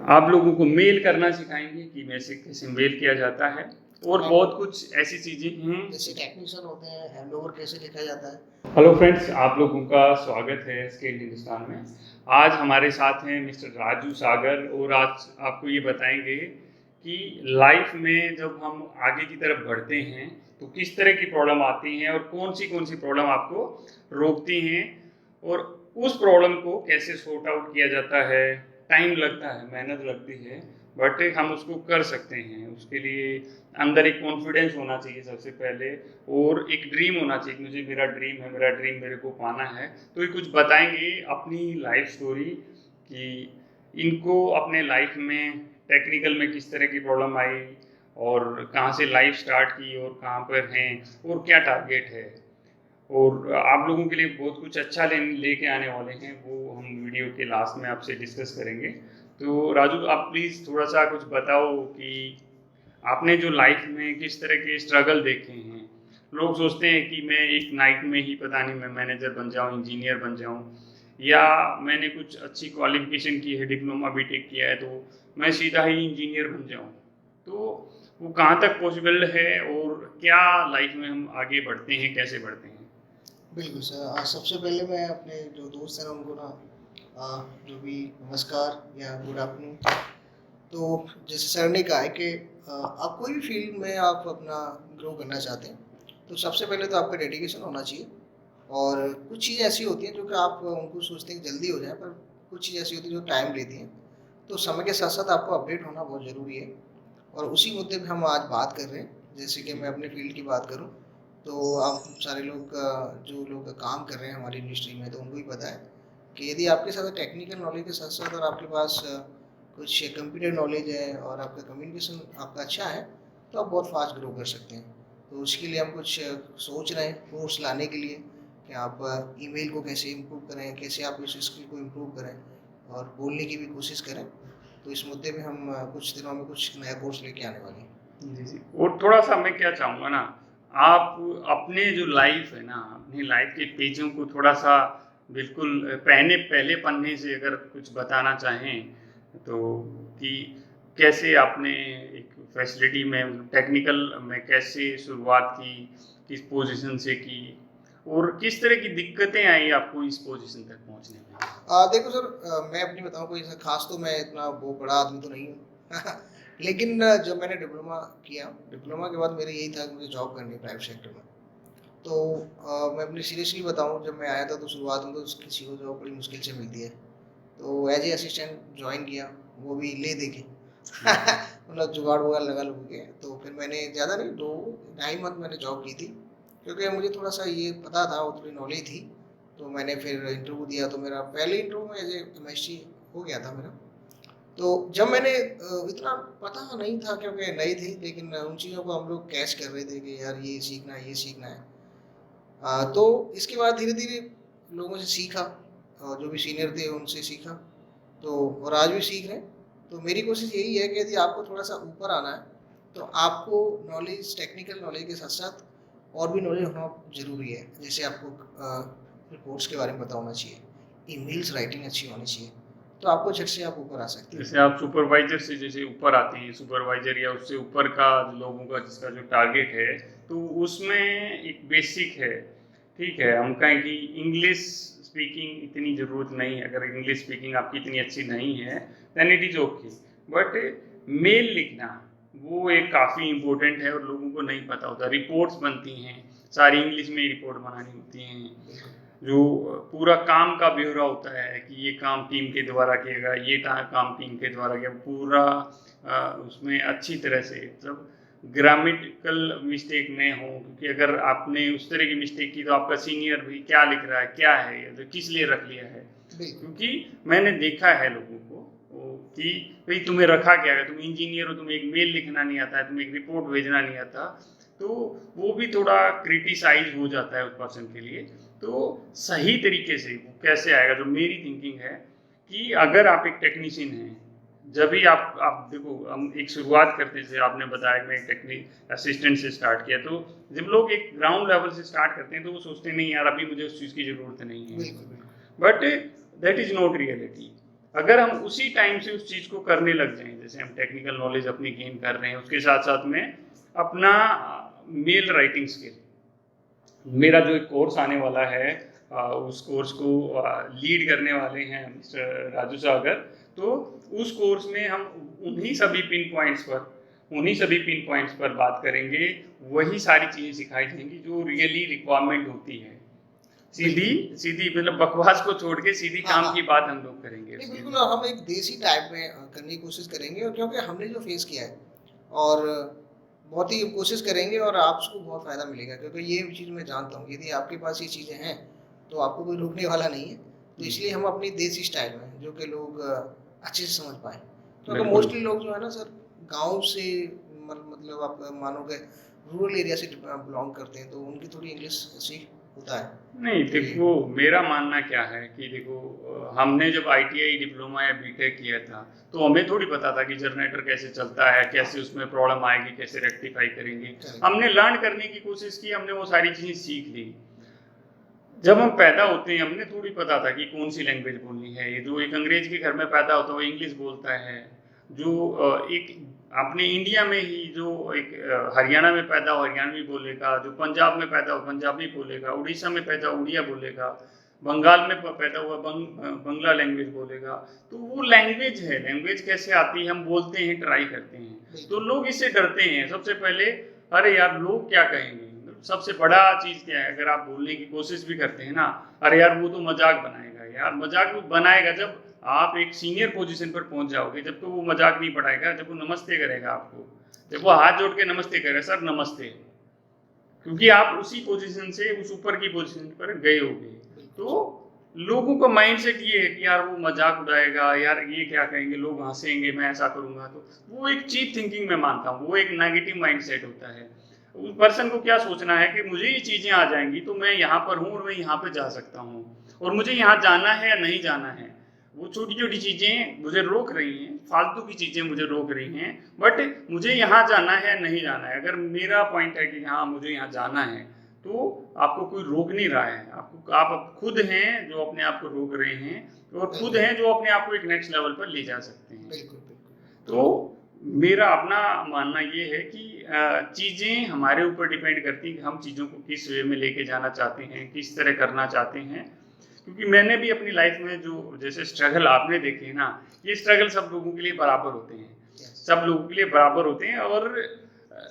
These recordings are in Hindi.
आप लोगों को मेल करना सिखाएंगे कि मैसे कैसे मेल किया जाता है और बहुत कुछ ऐसी चीज़ें हैं। जैसे टेक्नीशियन होते हैं, हैंडओवर कैसे लिखा जाता है। हेलो फ्रेंड्स, आप लोगों का स्वागत है स्केल हिंदुस्तान में। आज हमारे साथ हैं मिस्टर राजू सागर और आज आपको ये बताएंगे कि लाइफ में जब हम आगे की तरफ बढ़ते हैं तो किस तरह की प्रॉब्लम आती हैं और कौन सी प्रॉब्लम आपको रोकती हैं और उस प्रॉब्लम को कैसे सॉर्ट आउट किया जाता है। टाइम लगता है, मेहनत लगती है, बट हम उसको कर सकते हैं। उसके लिए अंदर एक कॉन्फिडेंस होना चाहिए सबसे पहले, और एक ड्रीम होना चाहिए कि मुझे मेरा ड्रीम है, मेरा ड्रीम मेरे को पाना है। तो ये कुछ बताएंगे अपनी लाइफ स्टोरी कि इनको अपने लाइफ में टेक्निकल में किस तरह की प्रॉब्लम आई और कहाँ से लाइफ स्टार्ट की और कहाँ पर हैं और क्या टारगेट है। और आप लोगों के लिए बहुत कुछ अच्छा लेके आने वाले हैं, वो हम वीडियो के लास्ट में आपसे डिस्कस करेंगे। तो राजू, आप प्लीज़ थोड़ा सा कुछ बताओ कि आपने जो लाइफ में किस तरह के स्ट्रगल देखे हैं। लोग सोचते हैं कि मैं एक नाइट में ही पता नहीं मैं मैनेजर बन जाऊं, इंजीनियर बन जाऊं, या मैंने कुछ अच्छी क्वालिफिकेशन की है, डिप्लोमा बीटेक किया है, तो मैं सीधा ही इंजीनियर बन जाऊं। तो वो कहाँ तक पॉसिबल है और क्या लाइफ में हम आगे बढ़ते हैं, कैसे बढ़ते हैं। बिल्कुल सर, सबसे पहले मैं अपने जो दोस्त हैं उनको ना जो भी नमस्कार या गुड आफ्टरनून। तो जैसे सर ने कहा है कि आप कोई भी फील्ड में आप अपना ग्रो करना चाहते हैं तो सबसे पहले तो आपका डेडिकेशन होना चाहिए। और कुछ चीज़ें ऐसी होती हैं जो कि आप उनको सोचते हैं कि जल्दी हो जाए, पर कुछ चीज़ें ऐसी होती हैं जो टाइम लेती हैं। तो समय के साथ साथ आपको अपडेट होना बहुत ज़रूरी है। और उसी मुद्दे पे हम आज बात कर रहे हैं। जैसे कि मैं अपने फील्ड की बात करूं तो आप सारे लोग जो लोग काम कर रहे हैं हमारी इंडस्ट्री में, तो उनको ही पता है कि यदि आपके साथ टेक्निकल नॉलेज के साथ साथ और आपके पास कुछ कंप्यूटर नॉलेज है और आपका कम्युनिकेशन आपका अच्छा है, तो आप बहुत फास्ट ग्रो कर सकते हैं। तो उसके लिए हम कुछ सोच रहे हैं कोर्स लाने के लिए कि आप ईमेल को कैसे इम्प्रूव करें, कैसे आप इस स्किल को इम्प्रूव करें और बोलने की भी कोशिश करें। तो इस मुद्दे पे हम कुछ दिनों में कुछ नया कोर्स लेके आने वाले हैं। जी जी। और थोड़ा सा मैं क्या चाहूँगा ना, आप अपने जो लाइफ है ना, अपनी लाइफ के पेजों को थोड़ा सा बिल्कुल पहले पन्ने से अगर कुछ बताना चाहें तो, कि कैसे आपने एक फैसिलिटी में टेक्निकल में कैसे शुरुआत की, किस पोजीशन से की और किस तरह की दिक्कतें आई आपको इस पोजीशन तक पहुंचने में। देखो सर, मैं अपनी बताऊँ कोई ऐसा खास तो मैं इतना वो बड़ा आदमी तो नहीं हूँ लेकिन जब मैंने डिप्लोमा किया, डिप्लोमा के बाद मेरा यही था कि मुझे जॉब करनी है प्राइवेट सेक्टर में। तो मैं अपनी सीरियसली बताऊँ, जब मैं आया था तो शुरुआत में तो किसी को जॉब बड़ी मुश्किल से मिलती है। तो एज ए असिस्टेंट ज्वाइन किया, वो भी ले दे के मतलब जुगाड़ वगैरह लगा लग के। तो फिर मैंने ज़्यादा नहीं, 2 ढाई मंथ मैंने जॉब की थी, क्योंकि मुझे थोड़ा सा ये पता था और थोड़ी नॉलेज थी। तो मैंने फिर इंटरव्यू दिया, तो मेरा पहले इंटरव्यू में एज ए केमिस्ट्री हो गया था मेरा। तो जब मैंने इतना पता नहीं था क्योंकि नई थी, लेकिन उन चीज़ों को हम लोग कैच कर रहे थे कि यार ये सीखना है, ये सीखना है। तो इसके बाद धीरे धीरे लोगों से सीखा और जो भी सीनियर थे उनसे सीखा। तो और आज भी सीख रहे हैं। तो मेरी कोशिश यही है कि यदि आपको थोड़ा सा ऊपर आना है तो आपको नॉलेज, टेक्निकल नॉलेज के साथ साथ और भी नॉलेज होना ज़रूरी है। जैसे आपको रिपोर्ट्स के बारे में पता होना चाहिए, ईमेल्स राइटिंग अच्छी होनी चाहिए, तो आपको झट से आप ऊपर आ सकते हैं। जैसे आप सुपरवाइजर से जैसे ऊपर आते हैं, सुपरवाइजर या उससे ऊपर का लोगों का जिसका जो टारगेट है, तो उसमें एक बेसिक है। ठीक है, हम कहें कि इंग्लिश स्पीकिंग इतनी ज़रूरत नहीं है। अगर इंग्लिश स्पीकिंग आपकी इतनी अच्छी नहीं है than it is okay, but mail लिखना वो एक काफ़ी इम्पोर्टेंट है और लोगों को नहीं पता होता। रिपोर्ट्स बनती हैं, सारी इंग्लिश में ही रिपोर्ट बनानी होती हैं। जो पूरा काम का ब्यौरा होता है कि ये काम टीम के द्वारा किएगा, ये काम टीम के द्वारा किया, पूरा उसमें अच्छी तरह से मतलब ग्रामेटिकल मिस्टेक नहीं हो, क्योंकि अगर आपने उस तरह की मिस्टेक की तो आपका सीनियर भी क्या लिख रहा है, क्या है ये, तो किस लिए रख लिया है। क्योंकि मैंने देखा है लोगों को कि भाई तुम्हें रखा क्या है, तुम इंजीनियर हो, तुम्हें एक मेल लिखना नहीं आता है, तुम्हें एक रिपोर्ट भेजना नहीं आता, तो वो भी थोड़ा क्रिटिसाइज हो जाता है उस पर्सन के लिए। तो सही तरीके से वो कैसे आएगा, जो मेरी थिंकिंग है कि अगर आप एक टेक्नीशियन हैं, जब भी आप देखो, हम एक शुरुआत करते थे, आपने बताया कि मैं एक टेक्निक असिस्टेंट से स्टार्ट किया, तो जब लोग एक ग्राउंड लेवल से स्टार्ट करते हैं तो वो सोचते हैं नहीं यार अभी मुझे उस चीज़ की ज़रूरत नहीं है, बिल्कुल बिल्कुल। But that is not reality. अगर हम उसी टाइम से उस चीज़ को करने लग जाएं, जैसे हम टेक्निकल नॉलेज अपनी गेन कर रहे हैं, उसके साथ साथ में अपना मेल राइटिंग स्किल, मेरा जो एक कोर्स आने वाला है, उस कोर्स को लीड करने वाले हैं मिस्टर राजू सागर। तो उस कोर्स में हम उन्हीं सभी पिन पॉइंट्स पर बात करेंगे, वही सारी चीज़ें सिखाई जाएंगी जो रियली रिक्वायरमेंट होती है। सीधी सीधी मतलब बकवास को छोड़ के सीधी हाँ काम हाँ की बात हम लोग करेंगे नहीं उसके बिल्कुल, लिए। और हम एक देसी टाइप में करने की कोशिश करेंगे, और क्योंकि हमने जो फेस किया है, और बहुत ही कोशिश करेंगे, और आपको बहुत फ़ायदा मिलेगा, क्योंकि ये चीज़ मैं जानता हूँ यदि आपके पास ये चीज़ें हैं तो आपको कोई रोकने वाला नहीं है। तो इसलिए हम अपनी देसी स्टाइल में, जो कि लोग अच्छे से समझ पाएँ, क्योंकि बिल्कुल। मोस्टली लोग जो है ना सर, गांव से मतलब आप मानोगे रूरल एरिया से बिलोंग करते हैं, तो उनकी थोड़ी इंग्लिश ऐसी होता है नहीं कि देखो, मेरा मानना क्या है कि देखो, हमने जब आईटीआई डिप्लोमा या बीटेक किया था तो हमें थोड़ी पता था कि जनरेटर कैसे चलता है, कैसे उसमें प्रॉब्लम आएगी, कैसे रेक्टिफाई करेंगे। करेक्ट। हमने लर्न करने की कोशिश की, हमने वो सारी चीज़ें सीख ली। जब हम पैदा होते हैं हमने थोड़ी पता था कि कौन सी लैंग्वेज बोलनी है। ये जो एक अंग्रेज के घर में पैदा होता है वो इंग्लिश बोलता है, जो एक अपने इंडिया में ही जो एक हरियाणा में पैदा हो हरियाणवी बोलेगा, जो पंजाब में पैदा हो पंजाबी बोलेगा, उड़ीसा में पैदा उड़िया बोलेगा, बंगाल में पैदा हुआ बंगला लैंग्वेज बोलेगा। तो वो लैंग्वेज है, लैंग्वेज कैसे आती है, हम बोलते हैं, ट्राई करते हैं। तो लोग इससे डरते हैं सबसे पहले, अरे यार लोग क्या कहेंगे। सबसे बड़ा चीज़ क्या है, अगर आप बोलने की कोशिश भी करते हैं ना, अरे यार वो तो मजाक बनाएगा, यार मजाक भी बनाएगा जब आप एक सीनियर पोजीशन पर पहुंच जाओगे, जब तो वो मजाक नहीं बनाएगा, जब वो नमस्ते करेगा आपको, जब वो हाथ जोड़ के नमस्ते करे, सर नमस्ते, क्योंकि आप उसी पोजीशन से उस ऊपर की पोजीशन पर गए होगे। तो लोगों का माइंडसेट ये है कि यार वो मजाक उड़ाएगा, यार ये क्या कहेंगे, लोग हंसेंगे, मैं ऐसा करूंगा। तो वो एक चीप थिंकिंग में मानता हूँ, वो एक नेगेटिव माइंडसेट होता है। उस पर्सन को क्या सोचना है कि मुझे ये चीज़ें आ जाएंगी तो मैं यहाँ पर हूँ और मैं यहाँ पे जा सकता हूँ, और मुझे यहाँ जाना है या नहीं जाना है। वो छोटी छोटी चीज़ें मुझे रोक रही हैं, फालतू की चीज़ें मुझे रोक रही हैं, बट मुझे यहाँ जाना है नहीं जाना है। अगर मेरा पॉइंट है कि हाँ मुझे यहाँ जाना है, तो आपको कोई रोक नहीं रहा है। आपको आप खुद हैं जो अपने आप को रोक रहे हैं, और खुद हैं जो अपने आप को एक नेक्स्ट लेवल पर ले जा सकते हैं। बिल्कुल बिल्कुल। तो मेरा अपना मानना ये है कि चीज़ें हमारे ऊपर डिपेंड करती हैं कि हम चीज़ों को किस वे में लेके जाना चाहते हैं, किस तरह करना चाहते हैं। क्योंकि मैंने भी अपनी लाइफ में जो जैसे स्ट्रगल आपने देखे हैं ना, ये स्ट्रगल सब लोगों के लिए बराबर होते हैं, सब लोगों के लिए बराबर होते हैं। और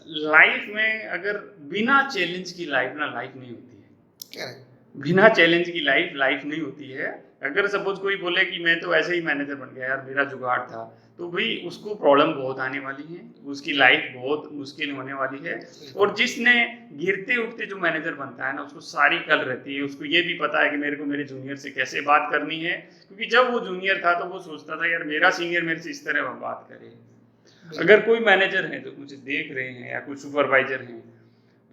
लाइफ में अगर बिना चैलेंज की लाइफ ना लाइफ नहीं होती है, क्या है? बिना चैलेंज की लाइफ लाइफ नहीं होती है। अगर सपोज कोई बोले कि मैं तो ऐसे ही मैनेजर बन गया यार, मेरा जुगाड़ था, तो भाई उसको प्रॉब्लम बहुत आने वाली है, उसकी लाइफ बहुत मुश्किल होने वाली है। और जिसने गिरते उठते जो मैनेजर बनता है ना, उसको सारी कल रहती है, उसको ये भी पता है कि मेरे को मेरे जूनियर से कैसे बात करनी है। क्योंकि जब वो जूनियर था तो वो सोचता था यार मेरा सीनियर मेरे से इस तरह बात करे। अगर कोई मैनेजर है जो मुझे देख रहे हैं या कोई सुपरवाइजर हैं,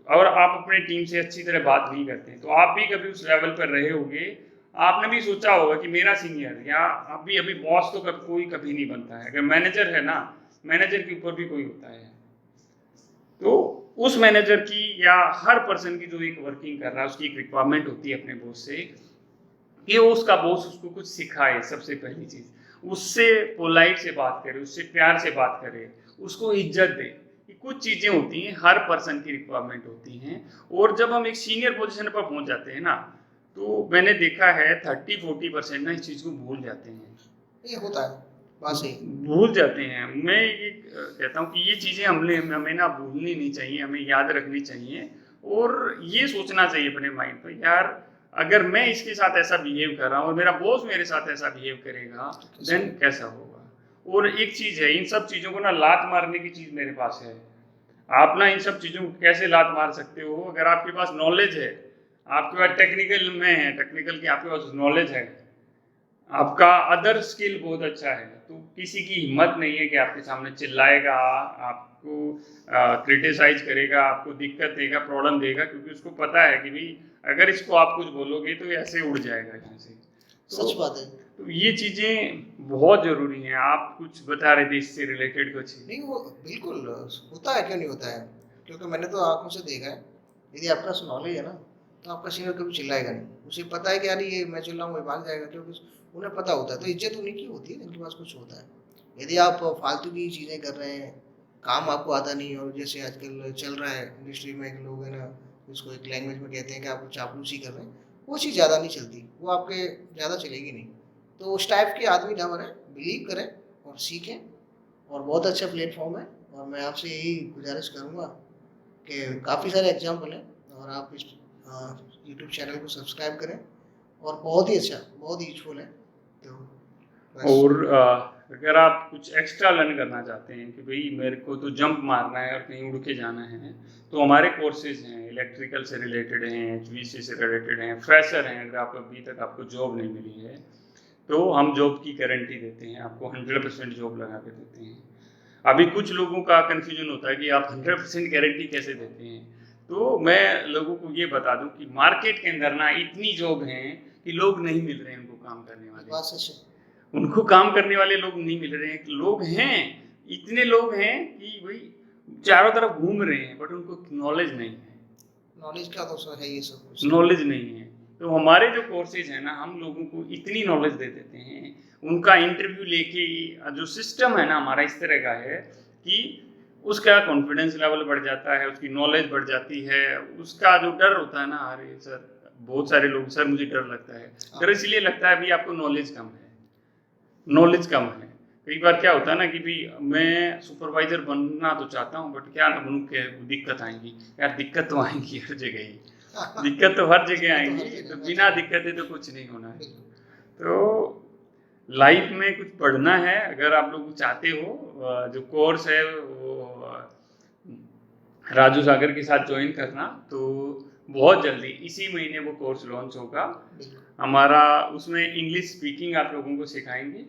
और आप अपने टीम से अच्छी तरह बात नहीं करते हैं, तो आप भी कभी उस लेवल पर रहे होंगे। आपने भी सोचा होगा कि मेरा सीनियर या अभी अभी बॉस तो कोई कभी नहीं बनता है। अगर मैनेजर है ना, मैनेजर के ऊपर भी कोई होता है, तो उस मैनेजर की या हर पर्सन की जो एक वर्किंग कर रहा है उसकी एक रिक्वायरमेंट होती है अपने बॉस से कि उसका बॉस उसको कुछ सिखाए। सबसे पहली चीज, उससे पोलाइट से बात करे, उससे प्यार से बात करे, उसको इज्जत दे। कुछ चीजें होती हैं, हर पर्सन की रिक्वायरमेंट होती हैं। और जब हम एक सीनियर पोजीशन पर पहुंच जाते हैं ना, तो मैंने देखा है 30-40% ना इस चीज को भूल जाते हैं। ये होता है, बात सही। भूल जाते हैं। मैं ये कहता हूँ कि ये चीजें हमें ना भूलनी नहीं चाहिए, हमें याद रखनी चाहिए। और ये सोचना चाहिए अपने माइंड पर, यार अगर मैं इसके साथ ऐसा बिहेव कर रहा हूँ और मेरा बॉस मेरे साथ ऐसा बिहेव करेगा, देन कैसा होगा। और एक चीज है, इन सब चीजों को ना लात मारने की चीज मेरे पास है। आप ना इन सब चीजों को कैसे लात मार सकते हो, अगर आपके पास नॉलेज है, आपके पास टेक्निकल में है, टेक्निकल की आपके पास नॉलेज है, आपका अदर स्किल बहुत अच्छा है, तो किसी की हिम्मत नहीं है कि आपके सामने चिल्लाएगा, आपको क्रिटिसाइज करेगा, आपको दिक्कत देगा, प्रॉब्लम देगा। क्योंकि उसको पता है कि भाई अगर इसको आप कुछ बोलोगे तो ऐसे उड़ जाएगा यहाँ से। सच बात है। तो ये चीज़ें बहुत ज़रूरी हैं। आप कुछ बता रहे थे इससे रिलेटेड कुछ? नहीं, वो बिल्कुल होता है, क्यों नहीं होता है, क्योंकि मैंने तो आंखों से देखा है। यदि आपका नॉलेज है ना, तो आपका सीनियर कभी चिल्लाएगा नहीं। उसे पता है कि यार ये मैं चिल्लाऊँ वो भाग जाएगा, क्योंकि उन्हें पता होता है, तो इज्जत उन्हीं की होती है जिनके पास कुछ होता है। यदि आप फालतू की चीज़ें कर रहे हैं, काम आपको आता नहीं है, और जैसे आजकल चल रहा है इंडस्ट्री में, एक लोग है ना, उसको एक लैंग्वेज में कहते हैं कि आप चापलूसी कर रहे हैं, वो चीज़ ज़्यादा नहीं चलती, वो आपके ज़्यादा चलेगी नहीं। तो उस टाइप के आदमी ना बने, बिलीव करें और सीखें, और बहुत अच्छा प्लेटफॉर्म है। और मैं आपसे यही गुजारिश करूँगा कि काफ़ी सारे एग्जाम्पल हैं, और आप इस यूट्यूब चैनल को सब्सक्राइब करें, और बहुत ही अच्छा, बहुत ही यूजफुल है। तो बस। और अगर आप कुछ एक्स्ट्रा लर्न करना चाहते हैं कि भाई मेरे को तो जंप मारना है और कहीं उड़ के जाना है, तो हमारे कोर्सेज हैं, इलेक्ट्रिकल से रिलेटेड हैं, HVAC से रिलेटेड हैं, फ्रेशर हैं, अगर आप अभी तक आपको जॉब नहीं मिली है तो हम जॉब की गारंटी देते हैं, आपको 100% जॉब लगा के देते हैं। अभी कुछ लोगों का कन्फ्यूजन होता है कि आप 100% गारंटी कैसे देते हैं, तो मैं लोगों को ये बता दूं कि मार्केट के अंदर ना इतनी जॉब हैं कि लोग नहीं मिल रहे हैं उनको काम करने वाले, बात सच है। उनको काम करने वाले लोग नहीं मिल रहे हैं। लोग हैं, इतने लोग हैं कि भाई चारों तरफ घूम रहे हैं, बट उनको नॉलेज नहीं है, नॉलेज का तो है ये सब कुछ। नॉलेज नहीं है। तो हमारे जो कोर्सेज हैं ना, हम लोगों को इतनी नॉलेज दे देते हैं, उनका इंटरव्यू लेके जो सिस्टम है ना हमारा इस तरह का है कि उसका कॉन्फिडेंस लेवल बढ़ जाता है, उसकी नॉलेज बढ़ जाती है, उसका जो डर होता है ना, अरे सर, बहुत सारे लोग, सर मुझे डर लगता है, डर इसलिए लगता है भाई आपको नॉलेज कम है, नॉलेज कम है। कई बार क्या होता है ना कि भाई मैं सुपरवाइजर बनना तो चाहता हूँ, बट क्या ना बनूँ, क्या दिक्कत आएंगी यार, दिक्कत तो आएंगी हर जगह ही, दिक्कत तो हर जगह आएंगी, तो बिना दिक्कत तो कुछ नहीं होना है। तो लाइफ में कुछ पढ़ना है, अगर आप लोग चाहते हो, जो कोर्स है वो राजू सागर के साथ ज्वाइन करना, तो बहुत जल्दी इसी महीने वो कोर्स लॉन्च होगा हमारा। उसमें इंग्लिश स्पीकिंग आप लोगों को सिखाएंगे,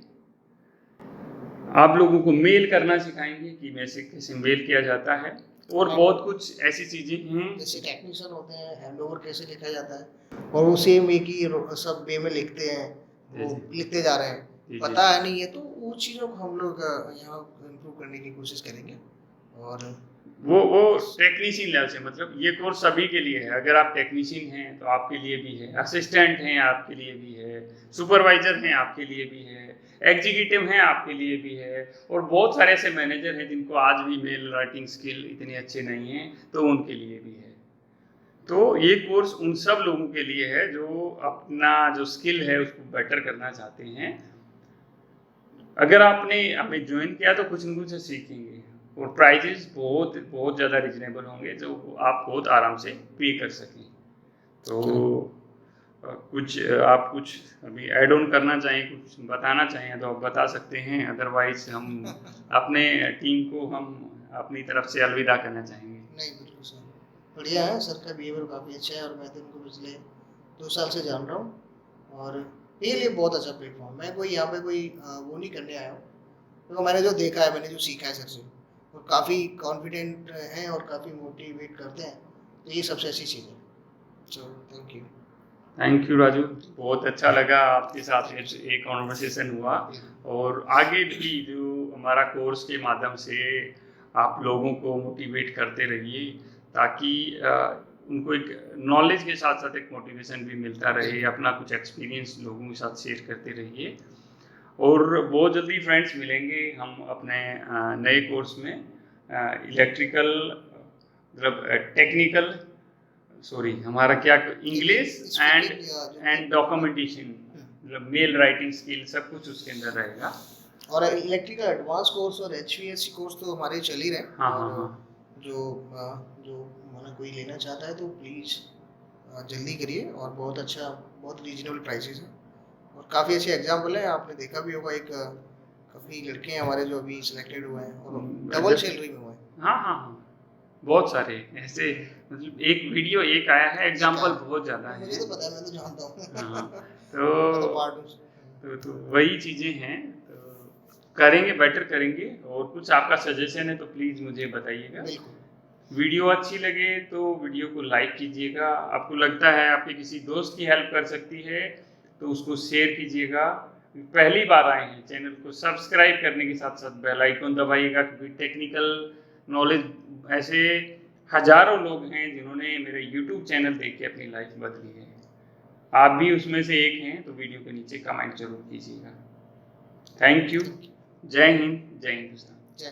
आप लोगों को मेल करना सिखाएंगे कि मैसे कैसे मेल किया जाता है, और बहुत कुछ ऐसी चीजें हैं, जैसे टेक्नीशियन होते हैं, हैंडओवर कैसे लिखा जाता है, और वो सेम एक ही सब वे में लिखते हैं, वो लिखते जा रहे हैं, पता है नहीं है, तो वो चीज़ों को हम लोग यहाँ इम्प्रूव करने की कोशिश करेंगे। और वो टेक्नीशियन लेवल से, मतलब ये कोर्स सभी के लिए है। अगर आप टेक्नीशियन हैं तो आपके लिए भी है, असिस्टेंट हैं आपके लिए भी है, सुपरवाइजर हैं आपके लिए भी है, एग्जीक्यूटिव हैं आपके लिए भी है, और बहुत सारे ऐसे मैनेजर हैं जिनको आज भी मेल राइटिंग स्किल इतने अच्छे नहीं हैं, तो उनके लिए भी है। तो ये कोर्स उन सब लोगों के लिए है जो अपना जो स्किल है उसको बेटर करना चाहते हैं। अगर आपने हमें ज्वाइन किया तो कुछ न कुछ सीखेंगे, और प्राइजेस बहुत बहुत ज़्यादा रिजनेबल होंगे जो आप बहुत आराम से पे कर सकें। तो कुछ आप कुछ अभी ऐड ऑन करना चाहें, कुछ बताना चाहें तो आप बता सकते हैं, अदरवाइज हम अपने टीम को हम अपनी तरफ से अलविदा करना चाहेंगे। नहीं, बिल्कुल सर, बढ़िया है, सर का बिहेवियर काफ़ी अच्छा है, और मैं तो इनको पिछले 2 साल से जान रहा हूँ, और मेरे लिए बहुत अच्छा प्लेटफॉर्म। मैं कोई यहाँ पे कोई वो नहीं करने आया हूँ, तो मैंने जो देखा है, मैंने जो सीखा है सर से, और काफ़ी कॉन्फिडेंट हैं और काफ़ी मोटिवेट करते हैं, तो ये सबसे अच्छी चीज़ है। So thank you. Thank you Raju, बहुत अच्छा लगा आपके साथ एक कॉन्वर्सेशन हुआ, और आगे भी जो हमारा कोर्स के माध्यम से आप लोगों को मोटिवेट करते रहिए, ताकि उनको एक नॉलेज के साथ साथ एक मोटिवेशन भी मिलता रहे, अपना कुछ एक्सपीरियंस लोगों के साथ शेयर करते रहिए। और बहुत जल्दी फ्रेंड्स मिलेंगे हम अपने नए कोर्स में, इलेक्ट्रिकल मतलब टेक्निकल, सॉरी हमारा क्या, इंग्लिश एंड डॉक्यूमेंटेशन, मतलब मेल राइटिंग स्किल, सब कुछ उसके अंदर रहेगा। और इलेक्ट्रिकल एडवांस कोर्स और HVAC कोर्स तो हमारे चल ही रहे हैं। हाँ और हाँ हाँ, जो माना कोई लेना चाहता है तो प्लीज़ जल्दी करिए, और बहुत अच्छा, बहुत रीजनेबल प्राइसेस हैं, और काफ़ी अच्छे एग्जाम्पल हैं। आपने देखा भी होगा, एक काफ़ी लड़के हैं हमारे जो अभी सिलेक्टेड हुए हैं, और डबल सैलरी में हुए हैं। हाँ हाँ हाँ, बहुत सारे ऐसे, मतलब एक वीडियो एक आया है, एग्जाम्पल बहुत ज़्यादा है। मुझे तो पता है, मैं तो जानता हूँ। हाँ, मैं तो तो पार्ट हूँ। तो वही चीज़ें हैं, तो करेंगे, बेटर करेंगे। और कुछ आपका सजेशन है तो प्लीज़ मुझे बताइएगा। बिल्कुल। वीडियो अच्छी लगे तो वीडियो को लाइक कीजिएगा, आपको लगता है आपके किसी दोस्त की हेल्प कर सकती है तो उसको शेयर कीजिएगा। पहली बार आए हैं, चैनल को सब्सक्राइब करने के साथ साथ बेल आइकन दबाइएगा, क्योंकि टेक्निकल नॉलेज, ऐसे हजारों लोग हैं जिन्होंने मेरे YouTube चैनल देख के अपनी लाइफ बदली है। आप भी उसमें से एक हैं तो वीडियो के नीचे कमेंट जरूर कीजिएगा। Thank you. जय हिंद, जय हिंदुस्तान। जय